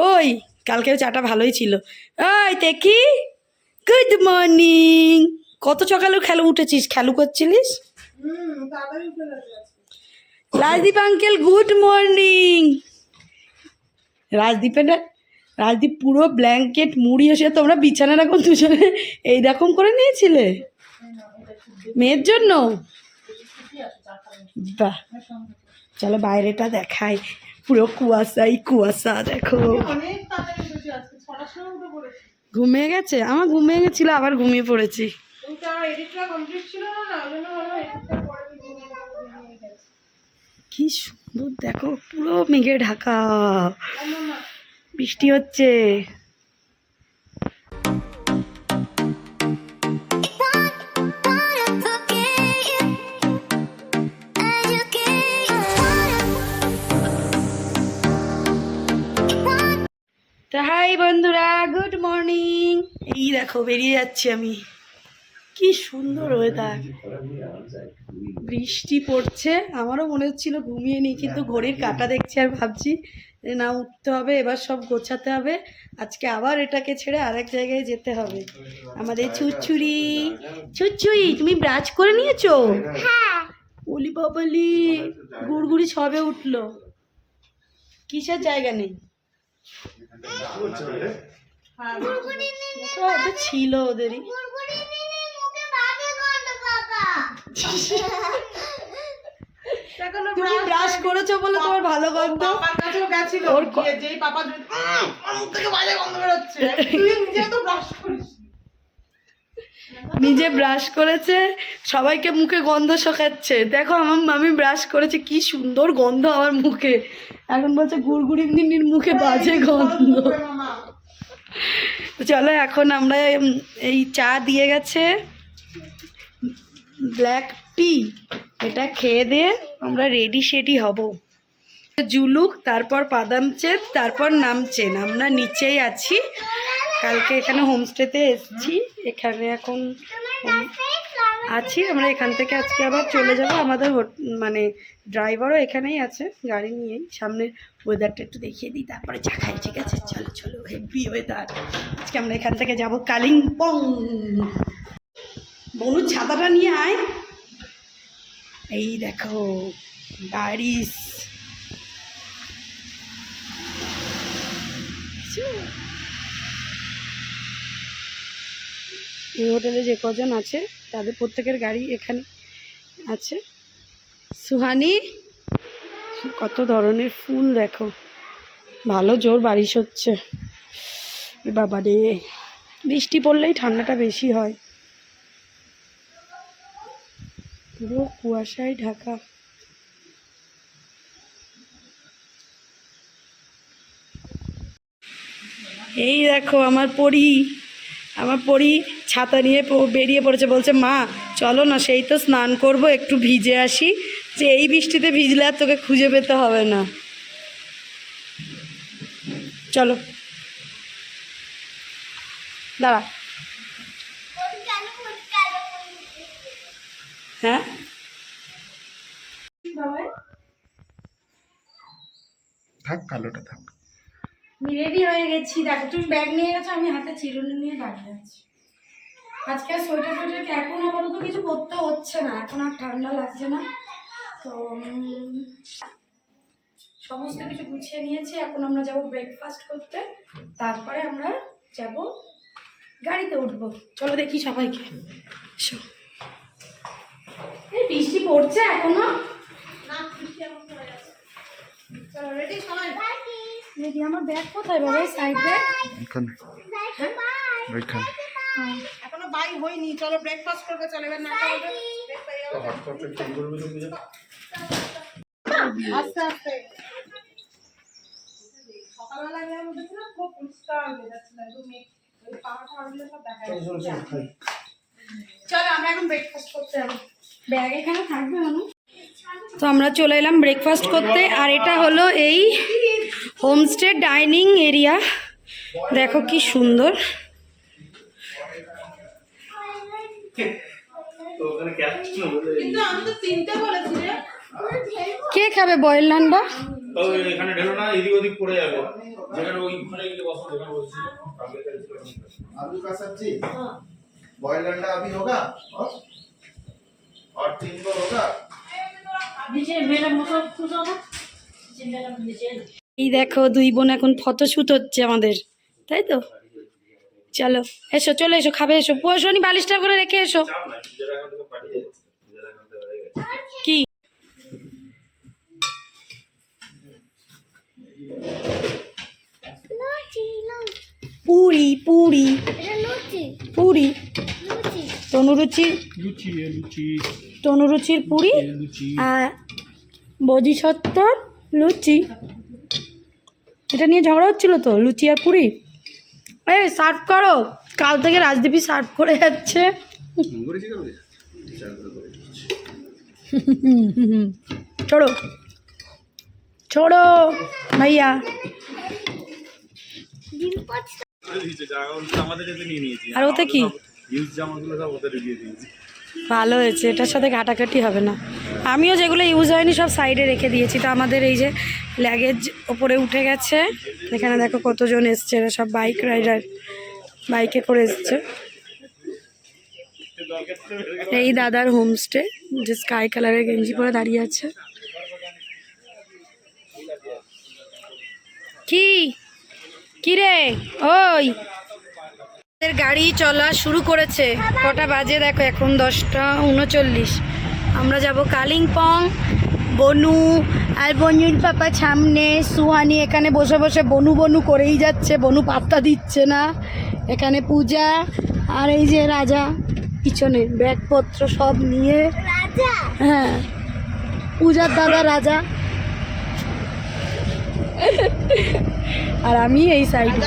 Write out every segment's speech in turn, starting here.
ওই কালকের চাটা ভালোই ছিল। ওই দেখি, গুড মর্নিং। কত সকালে খেলু উঠেছিস, খেলু করছিলিস? Rajdeep uncle good morning. Rajdeep পুরো ব্ল্যাঙ্কেট মুড়ি এসে তোমরা বিছানা রাখুন দুজনে এইরকম করে নিয়েছিলে মেয়ের জন্য। বাহ, চলো বাইরেটা দেখাই, পুরো কুয়াশাই কুয়াশা। দেখো ঘুমিয়ে গেছে, আমার ঘুমিয়ে গেছিল, আবার ঘুমিয়ে পড়েছি। কি সুন্দর দেখো, পুরো মেঘে ঢাকা, বৃষ্টি হচ্ছে। তো হাই বন্ধুরা, গুড মর্নিং। এই দেখো বেরিয়ে যাচ্ছি আমি, কি সুন্দর ওয়েদার, বৃষ্টি পড়ছে। আমারও মনে হচ্ছিল ঘুমিয়ে নিই, কিন্তু ঘড়ির কাঁটা দেখছি আর ভাবছি যে না, উঠতে হবে, এবার সব গোছাতে হবে। আজকে আবার এটাকে ছেড়ে আরেক জায়গায় যেতে হবে। আমাদের ছুচ্ছুরি, ছুচ্ছুরি তুমি ব্রাশ করে নিয়েছো? ওলি বাবালি, গুড়গুড়ি সবে উঠলো, কিসের জায়গা নেই ছিল ওদেরই। তুমি ব্রাশ করেছো বলে তোমার ভালো গন্ধ। নিজে ব্রাশ করেছে, সবাইকে মুখে গন্ধ শোকাচ্ছে। দেখো আমি ব্রাশ করেছি, কি সুন্দর গন্ধ আমার মুখে। এখন বলছে গুড়গুড়ি নির মুখে বাজে গন্ধ। চলো এখন আমরা এই চা দিয়ে গেছে, ব্ল্যাক টি, এটা খেয়ে দিয়ে আমরা রেডি সেডি হব। জুলুক, তারপর বাদাম চেন, তারপর নামচেন। আমরা নিচেই আছি, কালকে এখানে হোমস্টেতে এসেছি, এখানে এখন আছি আমরা। এখান থেকে আজকে আবার চলে যাব। আমাদের মানে ড্রাইভারও এখানেই আছে গাড়ি নিয়েই। সামনের ওয়েদারটা একটু দেখিয়ে দিই, তারপরে চা খাই, ঠিক আছে? চলো চলো, হেভি ওয়েদার। আজকে আমরা এখান থেকে যাব কালিম্পং। বনুর ছাতাটা নিয়ে আয়। এই দেখো বারিশ, এই হোটেলে যে কজন আছে তাদের প্রত্যেকের গাড়ি এখানে আছে। সুহানি, কত ধরনের ফুল দেখো, ভালো জোর বারিশ হচ্ছে। বাবা রে, বৃষ্টি পড়লেই ঠান্ডাটা বেশি হয়, পুরো কুয়াশায় ঢাকা। এই দেখো আমার পরি ছাতা নিয়ে বেরিয়ে পড়েছে, বলছে মা চলো না, সেই তো স্নান করব, একটু ভিজে আসি। যে এই বৃষ্টিতে ভিজলে আর তোকে খুঁজে পেতে হবে না, চলো। দাঁড়া, হ্যাঁ থাক, কালোটা থাক। আমি রেডি হয়ে গেছি, দেখো তুমি ব্যাগ নিয়ে গেছো, আমি হাতে চিরুনি নিয়ে দাঁড়িয়ে আছি। আজকে সোয়েটার টোয়েটার এখন আপাতত কিছু করতে হচ্ছে না, এখন আর ঠান্ডা লাগছে না তো। সমস্ত কিছু গুছিয়ে নিয়েছি, এখন আমরা যাব ব্রেকফাস্ট করতে, তারপরে আমরা যাব গাড়িতে উঠবো। চলো দেখি সবাইকে, এসো। এই বৃষ্টি পড়ছে এখনো না? চলো রেডি সবাই? রেডি। আমার ব্যাগ কোথায় বাবা? সাইড ব্যাগ ওইখানে। এখনো বাই হয়নি, চলো ব্রেকফাস্ট করবে। চলো এবার নাটা হবে, আস্তে আস্তে। সকালবেলা গেলাম দেখছিলাম খুব পরিষ্কার হয়ে যাচ্ছিল, একদম ওই পাহাড় গুলো সব দেখা যাচ্ছে। চলো আমরা এখন ব্রেকফাস্ট করতে যাবো, ব্যাগ এখানে থাকবে মানুষ। তো আমরা চলে এলাম ব্রেকফাস্ট করতে, আর এটা হলো এই হোমস্টে ডাইনিং এরিয়া। দেখো কি সুন্দর, কিন্তু আমি তো 3টে বলেছি রে। কে খাবে বয়েল নান বা? এখানে ঢেলো না, এদিক ওদিক পড়ে যাবে। যেখানে ওইখানে গিয়ে বসো, যেখানে বসছি। आलू का सब्जी बॉइल्ड अंडा अभी होगा और 3 को होगा। এই দেখো দুই বোন এখন ফটোশুট হচ্ছে আমাদের, তাই তো? চলো এসো, চলে এসো, খাবে এসো, পোষণি বালিশটা করে রেখে এসো। কি পুরি পুরি পুরি তনুরুচির পুরি আর বোধিসত্ত্বর লুচি। এটা নিয়ে ঝগড়া হচ্ছিল তো, লুচি আর পুরি। এই সার্ভ করো, কাল থেকে রাজদীপী সার্ভ করে যাচ্ছে। छोड़ो छोड़ो भैया। আর ওতে কি ভালো হয়েছে, এটার সাথে ঘাটাঘাটি হবে না। আমিও যেগুলো ইউজ হয়নি সব সাইডে রেখে দিয়েছি। তো আমাদের এই যে লাগেজ ওপরে উঠে গেছে, এখানে দেখো কতজন এসছে, এরা সব বাইক রাইডার, বাইকে করে এসছে। এই দাদার হোমস্টে, যে স্কাই কালারের গেঞ্জি পরে দাঁড়িয়ে আছে। কি কি রে ওই গাড়ি চলা শুরু করেছে। কটা বাজে দেখো, এখন 10:39। আমরা যাব কালিম্পং। বনু আর বনুর পাপা সামনে, সুহানি এখানে বসে বসে বনু বনু করেই যাচ্ছে, বনু পাত্তা দিচ্ছে না। এখানে পূজা আর এই যে রাজা পিছনে ব্যাগপত্র সব নিয়ে। হ্যাঁ, পূজার দাদা রাজা, আর আমি এই সাইডে।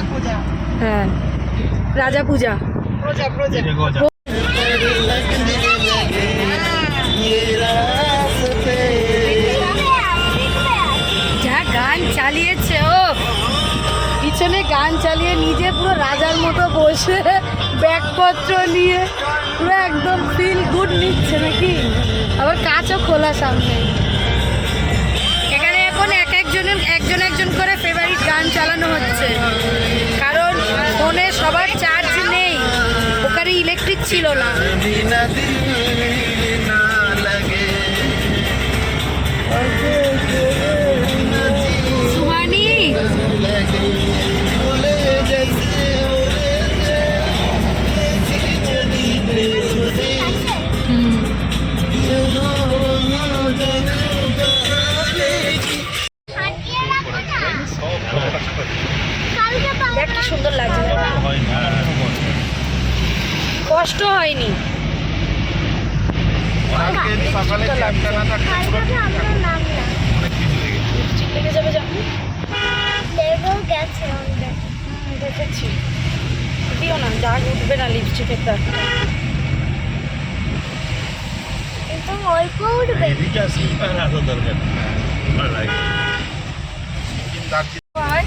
হ্যাঁ, রাজা পূজা। যা গান চালিয়েছে ও, পিছনে গান চালিয়ে নিজে পুরো রাজার মতো বসে ব্যাগপত্র নিয়ে পুরো একদম ফিল গুড নিচ্ছে নাকি। আবার কাঁচও খোলা সামনে। এখানে এখন একজন করে ফেভারিট গান চালানো হচ্ছে, কারণ ফোনে সবার চার্জ নেই, ওখানে ইলেকট্রিক ছিল না। সুহানি দেখ কি সুন্দর লাগছে, কষ্ট হয়নি। লেগে যাবে, দেখেছি, দিও না, দাগ উঠবে না লিপস্টিকের দাগটা।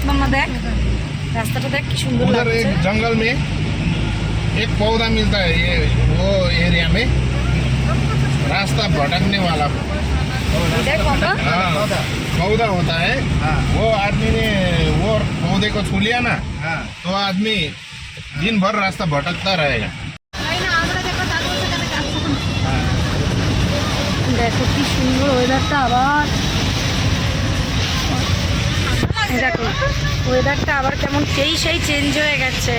মাম্মা দেখ রাস্তাটা, দেখ কি সুন্দর उधर লাগছে। एक जंगल में एक पौधा मिलता है, ये वो एरिया में रास्ता भटकने वाला। দেখ মাম্মা, हाँ, पौधा होता है। वो आदमी ने वो पौधे को छू लिया ना, तो आदमी दिन भर रास्ता भटकता रहेगा। দেখো কি সুন্দর ওয়েদারটা। আবার দেখো ওয়েদারটা আবার কেমন সেই চেঞ্জ হয়ে গেছে।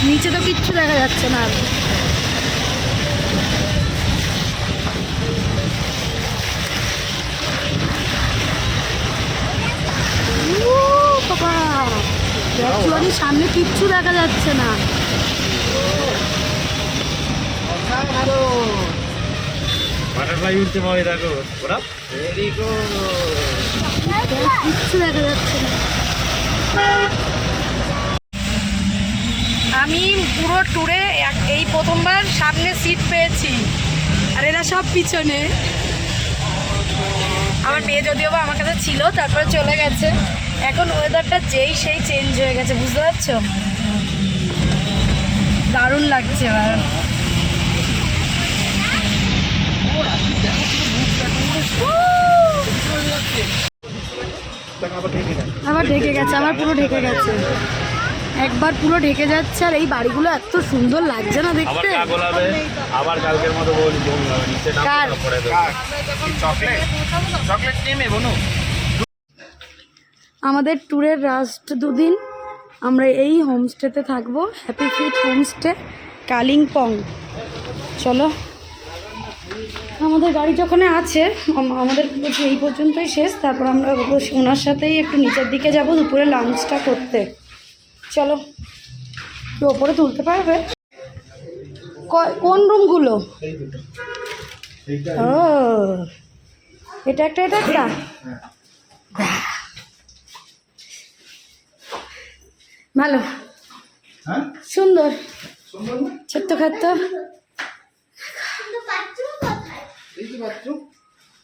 নিচে তো কিচ্ছু দেখা যাচ্ছে না। সামনে কিচ্ছু দেখা যাচ্ছে না। বাটারফ্লাই উঠতে পারে দেখো ওরা। কিচ্ছু দেখা যাচ্ছে না। আমি পুরো ট্যুরে এই প্রথমবার সামনে সিট পেয়েছি, আর এরা সব পিছনে। আমার মেয়ে যদিও বা আমার কাছে ছিল, তারপরে চলে গেছে। এখন ওয়েদারটা যেই সেই চেঞ্জ হয়ে গেছে, বুঝতে পারছো? দারুণ লাগছে এবার। আবার ঢেকে গেছে, আমার পুরো ঢেকে গেছে, একবার পুরো ঢেকে যাচ্ছে। আর এই বাড়িগুলো এত সুন্দর লাগছে না দেখতে। আবার কালকের মতো বলি কার? চকলেট চকলেট নেমে বনু। আমাদের ট্যুরের লাস্ট দুদিন আমরা এই হোমস্টেতে থাকবো, হ্যাপি ফিট হোমস্টে কালিম্পং। চলো, আমাদের গাড়ি যখন আছে আমাদের এই পর্যন্তই শেষ, তারপর আমরা ওনার সাথেই একটু নিচের দিকে যাব দুপুরে লাঞ্চটা করতে। চলো, কেউ ওপরে তুলতে পারবে? কোন রুমগুলো? ও, এটা একটা, এটা একটা। ভালো, সুন্দর, ছোট্ট খাট্ট।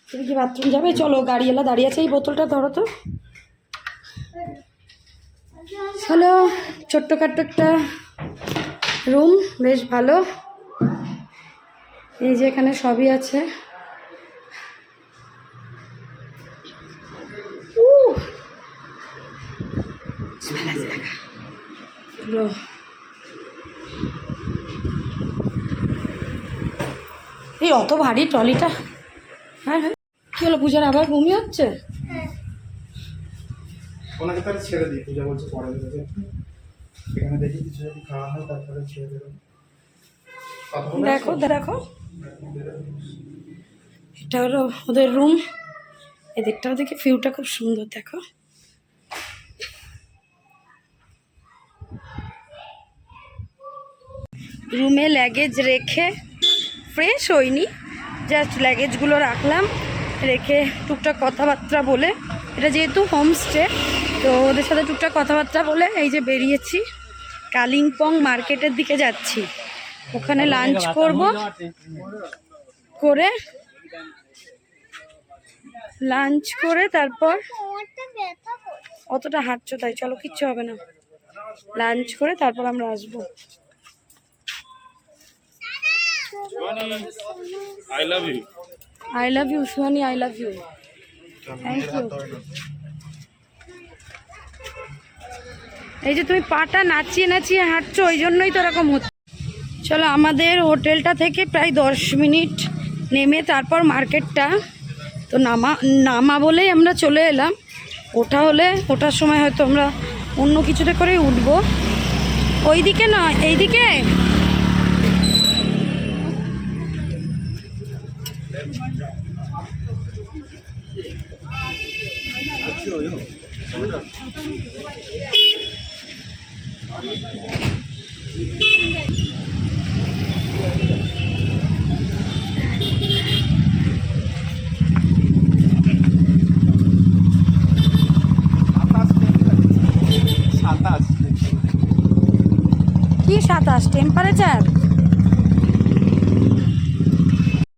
তুমি কি বাথরুম যাবে? চলো, গাড়িওয়ালা দাঁড়িয়ে আছে। এই বোতলটা ধরো তো। চলো, ছোট্টখাট্ট একটা রুম, বেশ ভালো। এই যে এখানে সবই আছে। এই অত ভারী ট্রলিটা। হ্যাঁ হ্যাঁ, কি হলো পূজার, আবার বমি হচ্ছে? ওনাকে তাহলে ছেড়ে দিই, পূজা বলছে পরে দেবে। এখানে দেখি কিছু যদি খাওয়া হয় তারপরে ছেড়ে দেবো। দেখো দেখো, এটা হলো ওদের রুম। এদিকটাও দেখি ভিউটা খুব সুন্দর, দেখো। রুমে লাগেজ রেখে ফ্রেশ হইনি, জাস্ট লাগেজগুলো রাখলাম, রেখে টুকটাক কথাবার্তা বলে, এটা যেহেতু হোমস্টে তো ওদের সাথে টুকটাক কথাবার্তা বলে এই যে বেরিয়েছি, কালিম্পং মার্কেটের দিকে যাচ্ছি। ওখানে লাঞ্চ করব, করে লাঞ্চ করে তারপর অতটা হাঁটছো তাই, চলো কিচ্ছু হবে না, লাঞ্চ করে তারপর আমরা আসবো। I love you. I love you Suhani, I love you, thank you. এই যে তুমি পাটা নাচিয়ে নাচিয়ে হাঁটছো, ওই জন্যই তো এরকম হচ্ছে। চলো, আমাদের হোটেলটা থেকে প্রায় 10 মিনিট নেমে তারপর মার্কেটটা, তো নামা বলেই আমরা চলে এলাম। ওঠার সময় হয়তো আমরা অন্য কিছুতে করে উঠবো। ওই দিকে নয়, এই দিকে। কি 27 টেম্পারেচার?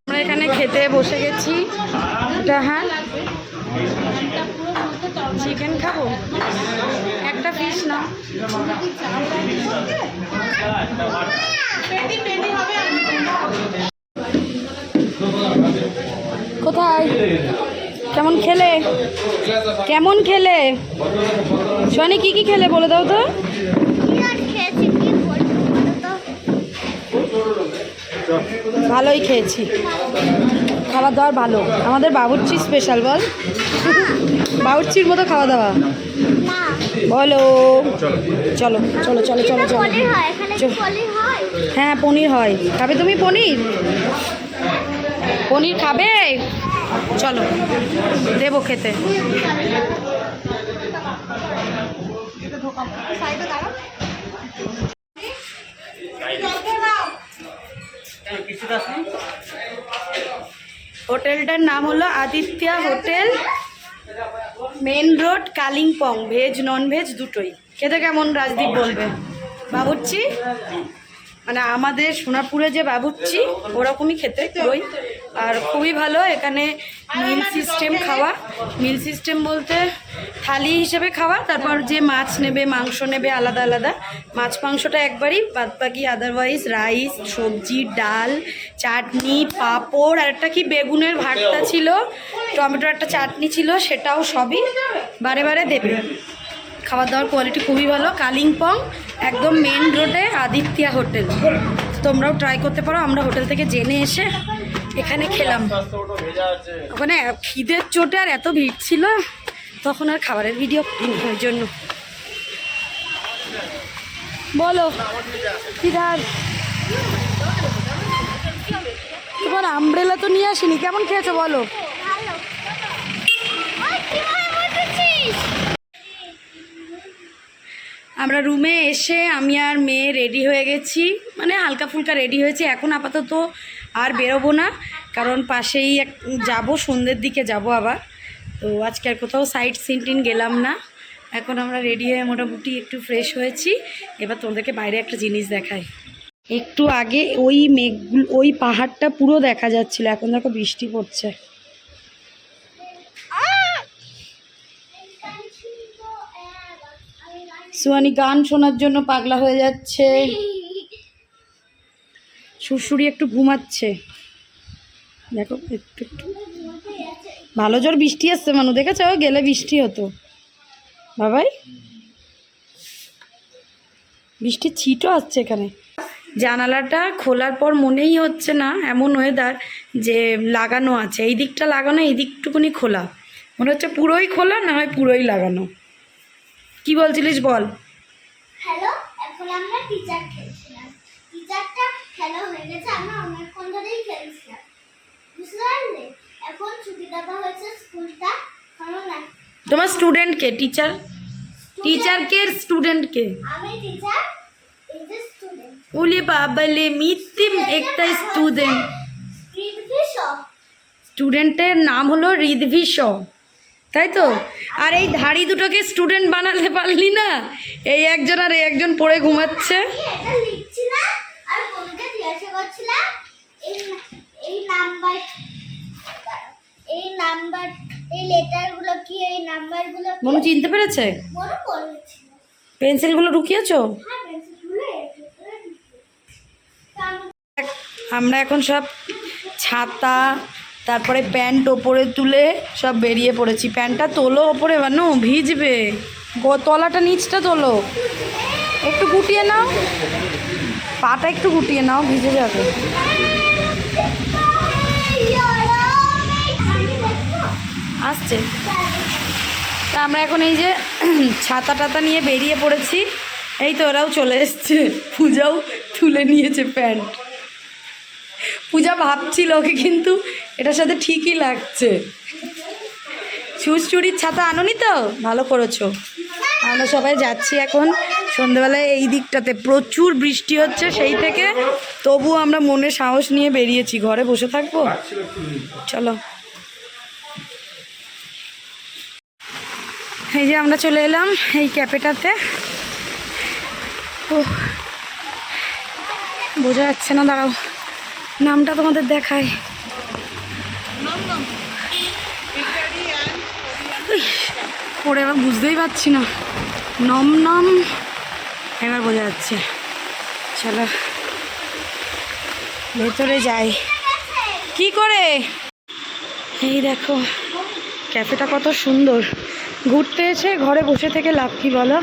আমরা এখানে খেতে বসে গেছি। এটা হ্যাঁ, চিকেন খাবো, একটা ফিশ না। কোথায়? কেমন খেলে? কেমন খেলে? সোনি কি কি খেলে বলে দাও তো। ভালোই খেয়েছি, খাবার দাবার ভালো। আমাদের বাবুর্চি স্পেশাল, বল। বাবুর্চির মতো খাওয়া দাওয়া বলো। চলো চলো চলো চলো চলো। হ্যাঁ, পনির হয়। খাবে তুমি পনির? পনির খাবে? চলো, দেবো খেতে। হোটেলটার নাম হলো Aditya hotel, main road, Kalimpong. Veg non veg দুটোই। খেতে কেমন রাজদীপ বলবে। বাবুর্চি মানে আমাদের সোনারপুরে যে বাবুর্চি ওরকমই খেতে পুরোই। আর খুবই ভালো এখানে মিল সিস্টেম খাওয়া। মিল সিস্টেম বলতে থালি হিসেবে খাওয়া, তারপর যে মাছ নেবে মাংস নেবে আলাদা আলাদা। মাছ মাংসটা একবারই, বাদ বাকি আদারওয়াইজ রাইস, সবজি, ডাল, চাটনি, পাঁপড়, আর একটা কি বেগুনের ভর্তা ছিল, টমেটোর একটা চাটনি ছিল, সেটাও সবই বারে বারে দেবে। খাবার দাবার কোয়ালিটি খুবই ভালো। কালিম্পং একদম মেন রোডে আদিত্যা হোটেল, তোমরাও ট্রাই করতে পারো। আমরা হোটেল থেকে জেনে এসে এখানে খেলাম। ওখানে খিদের চোটে আর এত ভিড় ছিল, তখন আর খাবারের ভিডিও করিনি ওই জন্য। বলো কিধার তোমার আমব্রেলা তো নিয়ে আসিনি, কেমন খেয়েছো বলো? আমরা রুমে এসে আমি আর মেয়ে রেডি হয়ে গেছি, মানে হালকা ফুলকা রেডি হয়েছি। এখন আপাতত আর বেরোবো না, কারণ পাশেই যাব, সন্ধ্যের দিকে যাব আবার। তো আজকে আর কোথাও সাইট সিনটিন গেলাম না। এখন আমরা রেডি হয়ে মোটামুটি একটু ফ্রেশ হয়েছি। এবার তোমাদেরকে বাইরে একটা জিনিস দেখাই। একটু আগে ওই মেঘগুলো, ওই পাহাড়টা পুরো দেখা যাচ্ছিল, এখন দেখো বৃষ্টি পড়ছে। সুয়ানি গান শোনার জন্য পাগলা হয়ে যাচ্ছে, সুরসুরি একটু ঘুমাচ্ছে। দেখো একটু একটু ভালো জোর বৃষ্টি আসছে, মানু দেখেছো? গেলে বৃষ্টি হতো বাবাই, বৃষ্টির ছিটও আসছে এখানে। জানালাটা খোলার পর মনেই হচ্ছে না এমন ওয়েদার যে লাগানো আছে। এই দিকটা লাগানো, এই দিকটুকুনি খোলা, মনে হচ্ছে পুরোই খোলা, না হয় পুরোই লাগানো। কি বলছিলিস বল? হ্যালো, এখন আমরা টিচার খেলছিলাম। টিচারটা খেলা হয়ে গেছে, আমরা অনেকক্ষণ ধরেই খেলছিলাম, বুঝতে পারলে? এখন ছুটি দেওয়া হয়েছে স্কুলটা, কারণ তোমার স্টুডেন্টকে টিচার, টিচারকে স্টুডেন্টকে? আমি টিচার, এই যে স্টুডেন্ট। ওলে বাবালে মিত্তিম একটা স্টুডেন্ট। স্টুডেন্টের নাম হলো ঋদ্ভি শ, তাই তো? আর এই ধাড়ি দুটোকে স্টুডেন্ট বানাতে পারলি না? এই একজন আর এই একজন পড়ে ঘুমাচ্ছে। এটা লিখছিলাম আর বন্ধুকে জিজ্ঞাসা করছিলাম এই নাম্বার, এই লেটারগুলো কি, এই নাম্বারগুলো কি? মনু চিনতে পেরেছে? মনে পড়েছিল। পেন্সিলগুলো ঢুকিয়েছো? হ্যাঁ, পেন্সিলগুলো আমরা এখন সব ছাতা, তারপরে প্যান্ট ওপরে তুলে সব বেরিয়ে পড়েছি। প্যান্টটা তোলো ওপরে, বানো ভিজবে, তলাটা নিচটা তোলো, একটু গুটিয়ে নাও, পাটা একটু গুটিয়ে নাও, ভিজে যাবে। আসছে। তা আমরা এখন এই যে ছাতা টাতা নিয়ে বেরিয়ে পড়েছি। এই তো ওরাও চলে এসছে, পূজাও তুলে নিয়েছে প্যান্ট। পূজা ভাবছিল ওকে, কিন্তু এটার সাথে ঠিকই লাগছে। চুড়ির ছাতা আনোনি তো? ভালো করেছো। আমরা সবাই যাচ্ছি এখন সন্ধ্যেবেলায়। এই দিকটাতে প্রচুর বৃষ্টি হচ্ছে, সেই থেকে তবুও আমরা মনে সাহস নিয়ে বেরিয়েছি। ঘরে বসে থাকবো, চলো। এই যে আমরা চলে এলাম এই ক্যাফেটাতে। ও বোঝা যাচ্ছে না, দাঁড়াও নামটা তোমাদের দেখাই। পরে এবার বুঝতেই পারছি না, নম নম এবার বোঝা যাচ্ছে। চলো ভেতরে যাই। কি করে? এই দেখো ক্যাফেটা কত সুন্দর। ঘুরতে এসে ঘরে বসে থেকে লাভ কি বলো?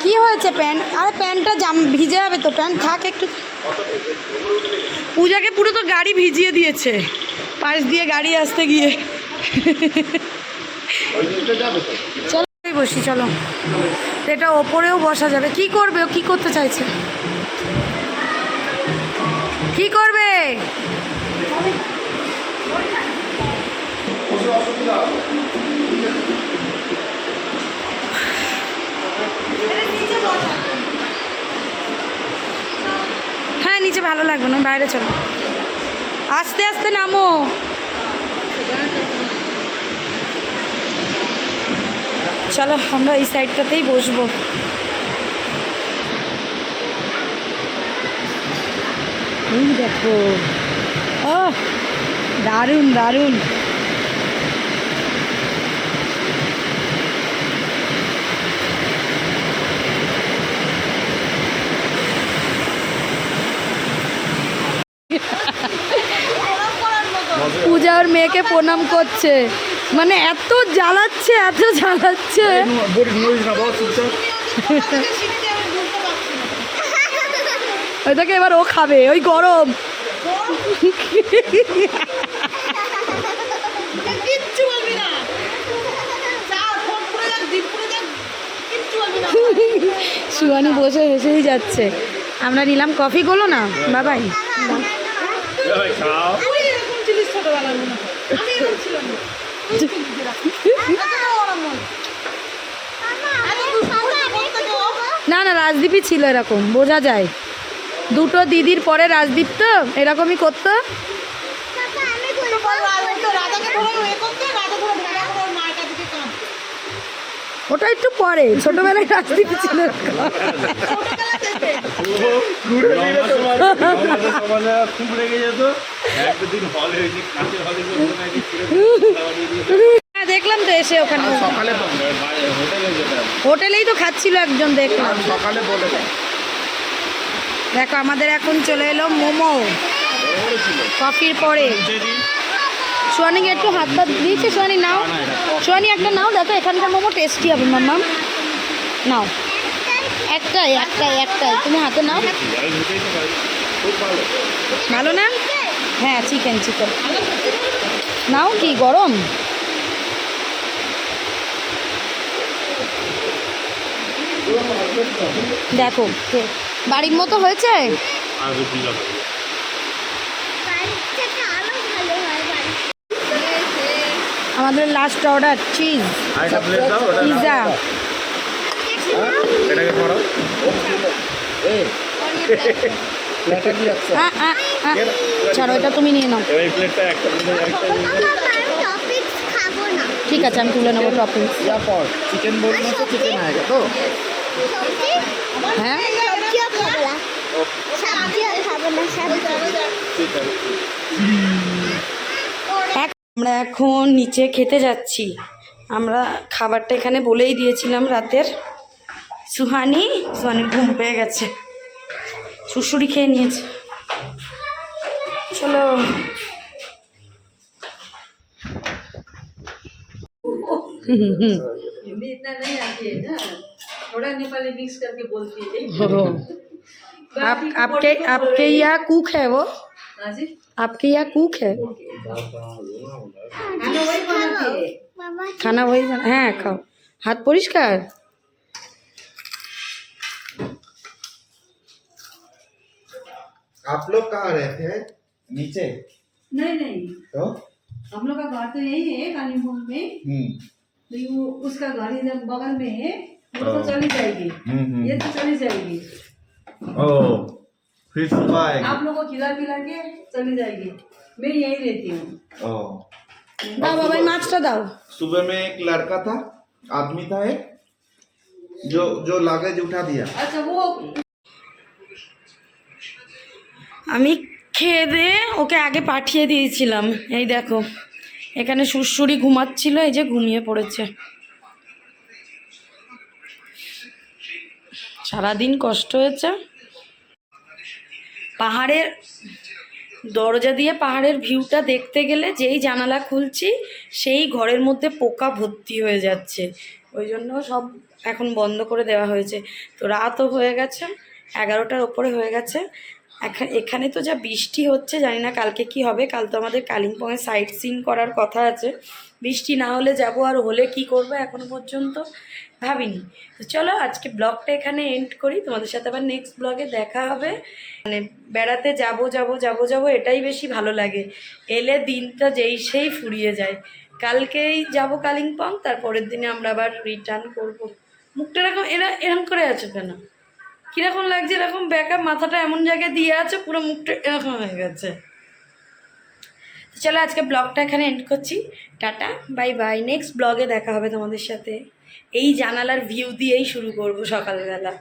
কি হয়েছে প্যান্ট? আরে প্যান্টটা ভিজে যাবে তো, প্যান্ট থাক একটু। পূজাকে পুরো তো গাড়ি ভিজিয়ে দিয়েছে, পাশ দিয়ে গাড়ি আসতে গিয়ে। চলো বসি, চলো। এটা ওপরেও বসা যাবে। কি করবে ও? কি করতে চাইছে? কি করবে? হ্যাঁ নিচে ভালো লাগবে না, বাইরে চলো। আস্তে আস্তে নামো। চলো আমরা এই সাইডটাতেই বসবো। এই দেখো, ও দারুণ দারুণ। পূজা ওর মেয়েকে প্রণাম করছে, মানে এত জ্বালাচ্ছে এত জ্বালাচ্ছে। ওইটাকে এবার ও খাবে, ওই গরম। সুহানি বসে হেসেই যাচ্ছে। আমরা নিলাম কফি, গুলো না বাবাই। না না, রাজদীপই ছিল এরকম, বোঝা যায়। দুটো দিদির পরে রাজদীপ তো এরকমই করতো। ওটা একটু পরে, ছোটবেলায় রাজদীপ ছিল। খুব রেগে যেত একদিন হলে দেখলাম তো এসে ওখানে সকালে হোটেলে যেতাম, হোটেলেই তো খাচ্ছিল একজন, দেখলাম। সকালে বলে দেয়। দেখো আমাদের এখন চলে এলো মোমো কফির পরে। সোয়ানিকে একটু হাত পা দিয়েছে, সোয়ানি নাও, সোয়ানি একটা নাও, দেখো এখানকার মোমো টেস্টি হবে। মাম্মাম নাও, একটাই একটাই একটাই, তুমি হাতে নাও। ভালো না? হ্যাঁ, চিকেন চিকেন নাও। কি গরম? দেখো বাড়ির মতো হয়েছে। আমাদের লাস্ট অর্ডার চিজ পিৎজা। এটাকে করো। ছাড়ো, এটা তুমি নিয়ে নাও। এই প্লেটটা একটা ঠিক আছে, আমি তুলে নেবো টপিংস। চিকেন बोलना तो चिकन आएगा तो হ্যাঁ, আমরা এখন নিচে খেতে যাচ্ছি। আমরা খাবারটা এখানে বলেই দিয়েছিলাম রাতের। সুহানির ঘুম পেয়ে গেছে, সুড়সুড়ি খেয়ে নিয়েছে। চলো। हिंदी इतना नहीं आती है ना, थोड़ा नेपाली मिक्स करके बोलती है। आपके यहाँ कुक है वो? हाँ जी, आपके यहाँ कुक है? खाना वही बनाती है। खाना वही बना। হ্যাঁ খাও, হাত পরিষ্কার। आप लोग कहाँ रहते हैं? नीचे नहीं नहीं, तो हम लोग का घर तो यही है कालिम्पोंग में, तो वो उसका घर इधर बगल में है, वो तो चली जाएगी, ये तो चली जाएगी। ओ फिर सुबह आएगी। आप लोग को खिला पिला के चली जाएगी, मैं यही रहती हूँ। ओ দাও বাবাই, মাছটা দাও। सुबह में एक लड़का था, आदमी था एक, जो लागेज उठा दिया। अच्छा, वो আমি খেয়ে দিয়ে ওকে আগে পাঠিয়ে দিয়েছিলাম। এই দেখো এখানে সুড়সুড়ি ঘুমাচ্ছিল, এই যে ঘুমিয়ে পড়েছে। সারাদিন কষ্ট হয়েছে। পাহাড়ের দরজা দিয়ে পাহাড়ের ভিউটা দেখতে গেলে যেই জানালা খুলছি সেই ঘরের মধ্যে পোকা ভর্তি হয়ে যাচ্ছে, ওই জন্য সব এখন বন্ধ করে দেওয়া হয়েছে। তো রাতও হয়ে গেছে, 11টার ওপরে হয়ে গেছে। এখানে তো যা বৃষ্টি হচ্ছে, জানি না কালকে কি হবে। কাল তো আমাদের কালিম্পংয়ে সাইট সিন করার কথা আছে, বৃষ্টি না হলে যাব, আর হলে কি করবো এখনো পর্যন্ত ভাবিনি। তো চলো আজকে ব্লগটা এখানে এন্ড করি, তোমাদের সাথে আবার নেক্সট ব্লগে দেখা হবে। মানে বেড়াতে যাব এটাই বেশি ভালো লাগে, এলে দিনটা যেই সেই ফুরিয়ে যায়। কালকেই যাব কালিম্পং, তারপরের দিনে আমরা আবার রিটার্ন করব। মুখটা এরকম এরকম করে আছো কেন? কীরকম লাগছে? এরকম ব্যাকআপ মাথাটা এমন জায়গায় দিয়ে আছে, পুরো মুখটা এরকম হয়ে গেছে। চলো আজকে ব্লগটা এখানে এন্ড করছি, টাটা বাই বাই। নেক্সট ব্লগে দেখা হবে তোমাদের সাথে। এই জানালার ভিউ দিয়েই শুরু করব সকালবেলা।